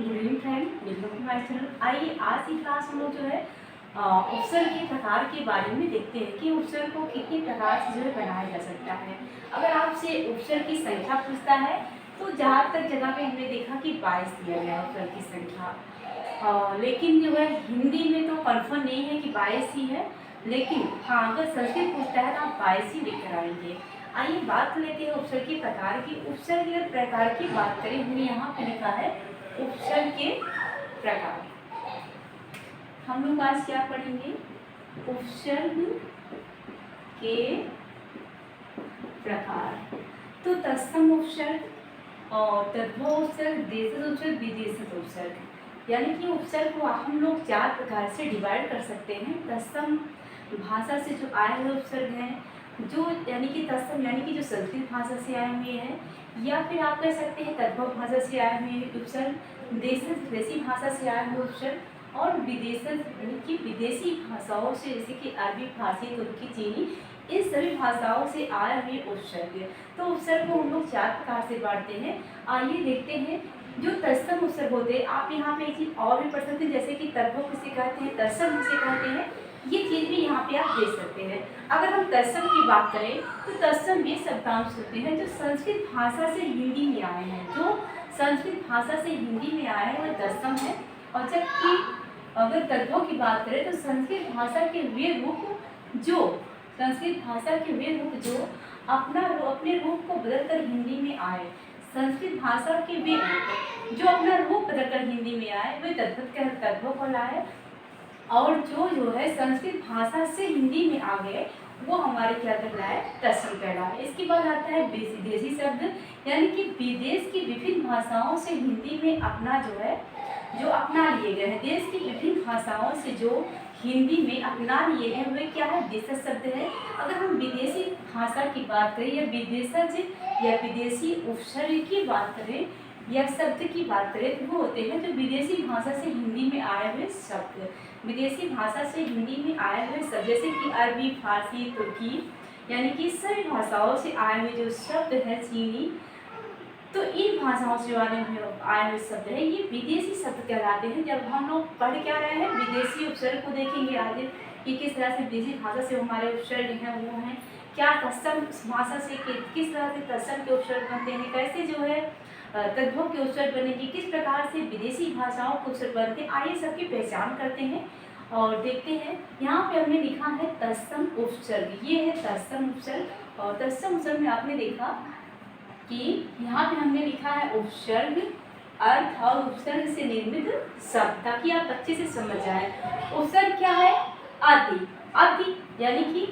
Good evening friend, welcome to my channel. आइए आज की क्लास हम लोग जो है उपसर्ग के प्रकार के बारे में देखते हैं कि उपसर्ग को कितने प्रकार से जो है बनाया जा सकता है। अगर आपसे उपसर्ग की संख्या पूछता है तो जहाँ तक जगह पे हमने देखा कि 22 दिया गया है उपसर्ग की संख्या। लेकिन जो है हिंदी में तो कन्फर्म नहीं है कि 22 ही है, लेकिन हाँ अगर संस्कृत पूछता है तो आप 22 ही लेकर आएंगे। आइए बात कर लेते हैं उपसर्ग के प्रकार की। उपसर्ग के प्रकार की बात करें, हमने यहाँ पे लिखा है उपसर्ग के प्रकार। हम लोग आज क्या पढ़ेंगे? उपसर्ग के प्रकार। तो तत्सम उपसर्ग और तद्भव उपसर्ग, देशज उपसर्ग, विदेशज उपसर्ग, यानी कि उपसर्ग को हम लोग 4 प्रकार से डिवाइड कर सकते हैं। तत्सम भाषा से जो आए हुए उपसर्ग हैं, जो यानी कि तत्सम यानी कि जो संस्कृत भाषा से आए हुए हैं, या फिर आप कह सकते हैं तद्भव भाषा से आए हुए उपसर्ग, देशज विदेशी भाषा से आए हुए उपसर्ग, और विदेशज यानी कि विदेशी भाषाओं से, जैसे कि अरबी, फारसी, तुर्की, चीनी, इन सभी भाषाओं से आए हुए उपसर्ग। तो उपसर्ग को हम लोग 4 प्रकार से बांटते हैं। आइए देखते हैं जो तत्सम उपसर्ग होते हैं। आप यहाँ पे एक चीज और भी पढ़ सकते हैं, जैसे कि तद्भव किसे कहते हैं, तत्सम किसे कहते हैं, ये चीज भी यहाँ पे आप देख सकते हैं। अगर हम तत्सम की बात करें तो तत्सम ये शब्दांश होते हैं जो संस्कृत भाषा से हिंदी में आए हैं, जो संस्कृत भाषा से हिंदी में आए हैं वो तत्सम है। और जबकि अगर तद्भव की बात करें तो संस्कृत भाषा के वे रूप जो अपने रूप को बदलकर हिंदी में आए, संस्कृत भाषा के वे रूप जो अपना रूप बदलकर हिंदी में आए वे तद्भव कहलाए। और जो है संस्कृत भाषा से हिंदी में आ गए वो हमारे क्या कहलाए, तत्सम कहलाए। इसके बाद आता है विदेशी शब्द, यानी कि विदेश की विभिन्न भाषाओं से हिंदी में अपना जो अपना लिए गए हैं, देश की विभिन्न भाषाओं से जो हिंदी में अपना लिए गए वे क्या है, देशज शब्द है। अगर हम विदेशी भाषा की बात करें या विदेशज या विदेशी उपसर्ग की बात करें या शब्द की बात करें तो वो होते हैं जो विदेशी भाषा से हिंदी में आए हुए शब्द। विदेशी भाषा से हिंदी में आए हुए शब्द जैसे कि अरबी, फारसी, तुर्की, यानी कि सभी भाषाओं से आए हुए जो शब्द है, चीनी, तो इन भाषाओं से आए हुए शब्द है ये विदेशी शब्द कहलाते हैं। जब हम लोग पढ़ क्या रहे हैं, विदेशी उपसर्ग को देखेंगे आगे कि किस तरह से विदेशी भाषा से हमारे उपसर्ग हैं वो हैं, क्या तत्सम भाषा से किस तरह से तत्सम के उपसर्ग बनते हैं, कैसे जो है तद्भव के उपसर्ग बनेंगे, किस प्रकार से विदेशी भाषाओं के उपसर्ग बनते हैं। आइए सबकी पहचान करते हैं और देखते हैं। यहाँ पे हमने लिखा है तत्सम उपसर्ग, ये है तत्सम उपसर्ग। और तत्सम उपसर्ग में आपने देखा कि यहाँ पे हमने लिखा है उपसर्ग, अर्थ और उपसर्ग से निर्मित शब्द, ताकि आप अच्छे से समझ जाए। उपसर्ग क्या है, अति। अति यानी कि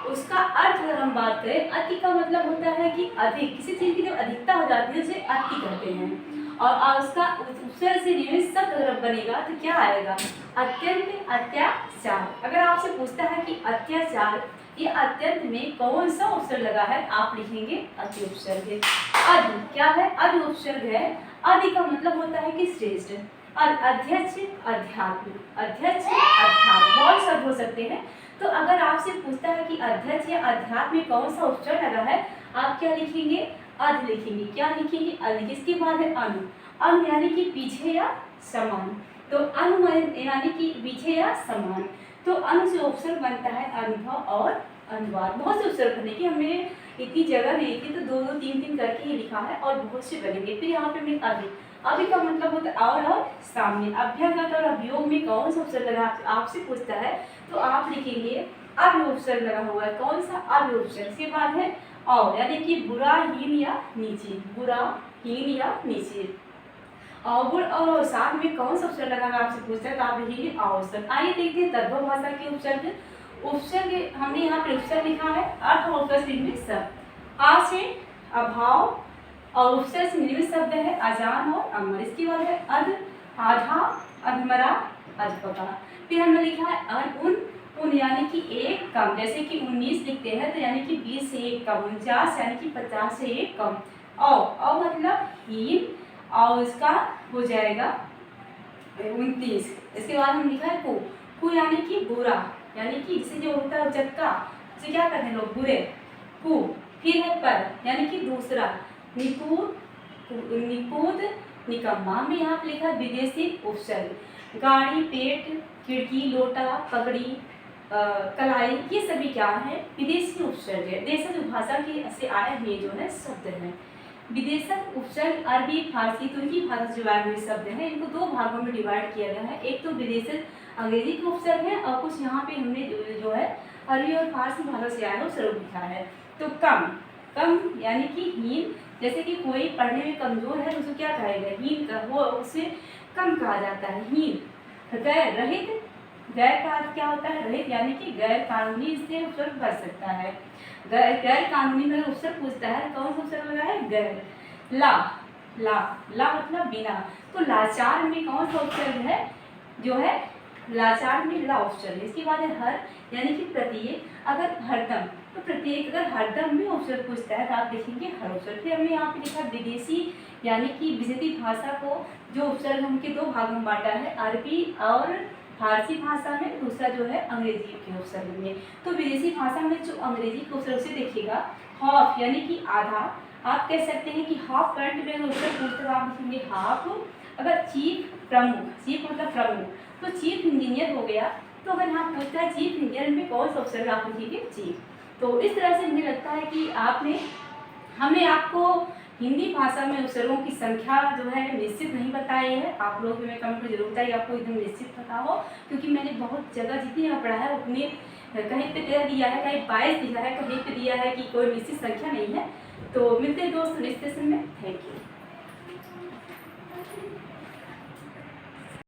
उसका अर्थ अगर हम बात करें, अति का मतलब होता है कि अधिक, किसी चीज की जब अधिकता हो जाती है उसे अति कहते हैं। और उसका उपसर्ग से निर्मित शब्द अगर बनेगा तो क्या आएगा, अत्यंत, अत्याचार। अगर आपसे पूछता है कि अत्याचार ये अत्यंत में कौन सा उपसर्ग लगा है, आप लिखेंगे अति उपसर्ग। अधि क्या है, अधि उपसर्ग है। अधि का मतलब होता है कि श्रेष्ठ। अध्यक्ष, अध्यात्म, अध्यक्ष, अध्यात्म, बहुत शब्द हो सकते हैं। तो अगर आपसे पूछता है कि अध्यक्ष या अध्यात्म में कौन सा उपसर्ग लगा है, आप क्या लिखेंगे, अध लिखेंगे। क्या लिखेंगे, अध। इसके बाद है अनु। अनु यानी कि पीछे या समान, तो अनु यानी कि पीछे या समान। तो अनु से उपसर्ग बनता है अनुभव और अनुवाद। बहुत से उपसर्ग बनेंगे, हमने इतनी जगह नहीं थी तो 2-2, 3-3 करके ही लिखा है और बहुत से बनेंगे। फिर यहाँ पे हमने अभि, अभि का मतलब होता है और सामने। अभ्यागत और अभियोग में कौन सा उपसर्ग लगा आपसे पूछता है तो आप लिखेंगे अभि उपसर्ग लगा हुआ है। कौन सा, अभि उपसर्ग। इसके बाद है और, यानी कि बुरा, हीन या नीचे, बुरा, हीन या नीचे। और साथ में कौन सा उपसर्ग लगा आपसे पूछता है तो आप लिखेंगे अवसर। आइए देखते हैं तद्भव भाषा के उपसर्ग। उपसर्ग हमने यहाँ पे उपसर्ग लिखा है, अर्थ और उपसर्ग से निर्मित शब्द। आ से अभाव और उपसर्ग से निर्मित शब्द है अजान और अमर। इसके बाद है अध, आधा, अधमरा, अधपका। फिर हमने लिखा है उन, उन यानी कि एक कम, जैसे कि 19 लिखते हैं तो यानी कि 20 से एक कम, 49 यानी कि 50 से एक कम। और मतलब हीन, और इसका हो जाएगा 29। इसके बाद हम लिखा है कु यानी कि बुरा, यानी कि जिसे जो होता है चक्का, उसे क्या कहते हैं लोग, बुरे, कु। फिर है पर यानी कि दूसरा, निपुण, निपुद, निकम्मा में यहाँ पे लिखा है विदेशी उपसर्ग। गाड़ी, पेट, खिड़की, लोटा, पगड़ी, कलाई, ये सभी क्या है? विदेशी उपसर्ग है। देशज भाषा की से आए हुए जो है शब्द हैं। विदेशक उपसर्ग अरबी, फारसी, तुर्की भाषा से आए हुए शब्द हैं। इनको दो भागों में डिवाइड किया गया है। एक तो विदेशक अंग्रेजी के उपसर्ग है और कुछ यहाँ पे हमने जो है अरबी और फारसी भाषा से आया हो स्वरूप लिखा है। तो कम, कम यानी कि हीन, जैसे कि कोई पढ़ने में कमजोर है तो उसको क्या कहेगा? हीन का, वो उसे कम कहा जाता है, हीन। गैर, रहित, गैर का अर्थ क्या होता है? रहित यानी कि गैर कानूनी, इससे उपसर्ग बच सकता है। गैर कानूनी में उपसर्ग पूछता है कौन सा उपसर्ग लगा है? गैर। ला, ला, ला मतलब बिना। तो लाचार में कौन सा उपसर्ग है? जो है लाचार में ला उपसर्ग है। इसके बाद है हर यानी कि प्रत्येक। अगर हरदम, तो प्रत्येक अगर हरदम में उपसर्ग पूछता है तो आप देखेंगे हर उपसर्ग। फिर हमने यहाँ पे लिखा विदेशी यानी कि विदेशी भाषा को जो उपसर्ग उनके दो भागों में बांटा है, अरबी और फारसी भाषा में, दूसरा जो है अंग्रेजी के उपसर्ग में। तो विदेशी भाषा में जो अंग्रेजी के उपसर्ग से देखिएगा हाफ यानी कि आधा। आप कह सकते हैं कि हाफ पैंट में उपसर्ग पूछते आप लिखेंगे हाफ। अगर चीफ, प्रमुख, चीफ मतलब प्रमुख, तो चीफ इंजीनियर हो गया। तो अगर यहाँ पूछता है चीफ इंजीनियर में कौन सा उपसर्ग, आप लिखिए चीफ। तो इस तरह से मुझे लगता है कि हमें आपको हिंदी भाषा में उपसर्गों की संख्या जो है निश्चित नहीं बताई है। आप लोग हमें कमेंट में जरूर बताइए आपको एकदम निश्चित पता हो, क्योंकि मैंने बहुत जगह जितनी जगह पढ़ा है उतने कहीं पे दिया है, कहीं 22 दिया है, कहीं पे दिया है कि कोई निश्चित संख्या नहीं है। तो मिलते हैं दोस्तों नेक्स्ट सेशन में। Thank you.